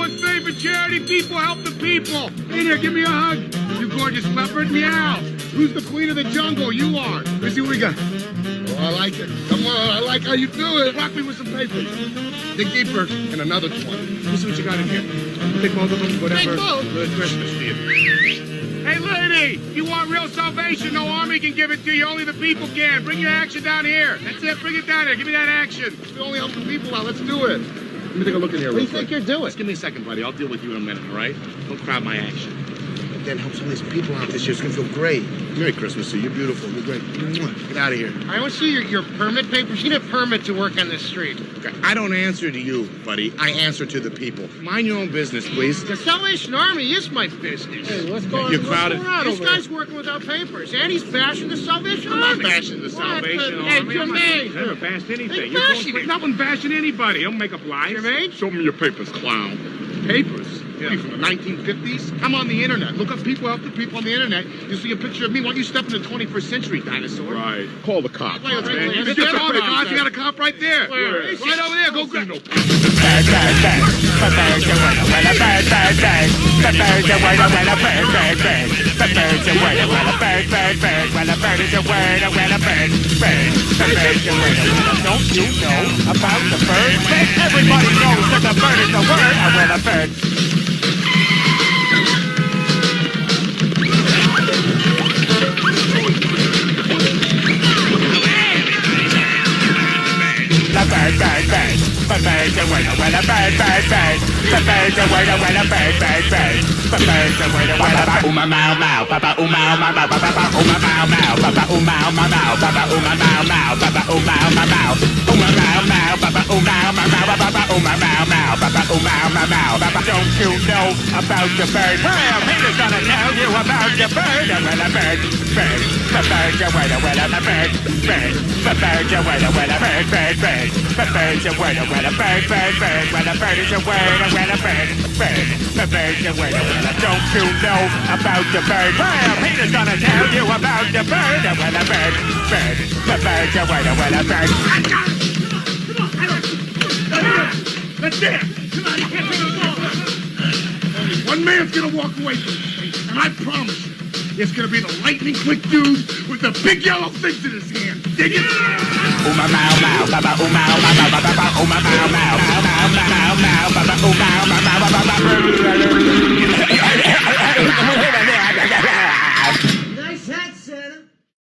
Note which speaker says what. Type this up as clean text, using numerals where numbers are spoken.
Speaker 1: everyone's favorite charity, People Help the People. In here, give me a hug. You gorgeous leopard, meow. Who's the queen of the jungle? You are. Let's see what we got. Oh, I like it. Come on, I like how you do it. Rock me with some papers. Dig deeper, and another 20. Let's see what you got in here. Take both of them, whatever. Good Christmas to you. Hey, lady, you want real salvation? No army can give it to you. Only the people can. Bring your action down here. That's it. Bring it down here. Give me that action. We only help the people out. Let's do it. Let me take a look in here. What do you think you're doing? Just give me a second, buddy. I'll deal with you in a minute, all right? Don't crowd my action. Then help some of these people out this year. It's gonna feel great. Merry Christmas to you. You're beautiful. You're great. Get out of here.
Speaker 2: I want to see your permit papers. You need a permit to work on this street.
Speaker 1: Okay. I don't answer to you, buddy. I answer to the people. Mind your own business, please.
Speaker 2: The Salvation Army is my business.
Speaker 1: Hey, what's going on? You're crowded.
Speaker 2: This guy's working without papers, and he's bashing the Salvation Army.
Speaker 1: I'm not bashing the Salvation Army.
Speaker 2: Hey, Jermaine.
Speaker 1: I never bashed anything.
Speaker 2: You're bashing it.
Speaker 1: No one bashing anybody. Don't make up lies.
Speaker 2: Jermaine?
Speaker 1: Show me your papers, clown. Papers? Yeah. What are you, from the 1950s? I'm on the internet. Look up People Help the People on the internet. You'll see a picture of me. Why don't you step in the 21st century, dinosaur? Right. Call the cops.
Speaker 2: Wait,
Speaker 1: man. You get the cops. You got a cop right there.
Speaker 2: Where?
Speaker 1: Right over there. Go grab.
Speaker 3: Don't you know about the bird? Everybody knows that the bird is the word. I will a bird. The bird, bird, bird. The bird's a word, well, a bird, bird, bird. The bird's a word, well, a bird, bird, bird. The bird's a word, well, a bird. Uma mau mau, papa uma mau mau, papa uma mau mau, papa uma mau mau, papa uma mau mau, papa uma mau mau, uma mau mau, papa uma mau mau, papa uma mau mau, papa uma mau mau, papa. Don't you know about the bird? Well, Peter's gonna tell you about the bird, well, a bird, bird. The bird's a word, well, a bird, bird. The bird's a word, well, a bird, bird, bird. The bird's a word, well, a bird, bird, bird. Well, a bird is a word, well, a bird, bird. The bird's a word, well, don't you know about the bird? Well, Peter's gonna tell you about the bird, well, a bird, bird. The bird's a word, well, a bird.
Speaker 1: That's it. Come on, you can't take it all. Only one man's gonna walk away from this, and I promise you, it's gonna be the lightning quick dude with the big yellow things in his hand. Dig it?
Speaker 3: Uma mau mau, papa uma mau mau, papa uma mau mau, mau mau mau, papa uma mau mau, papa.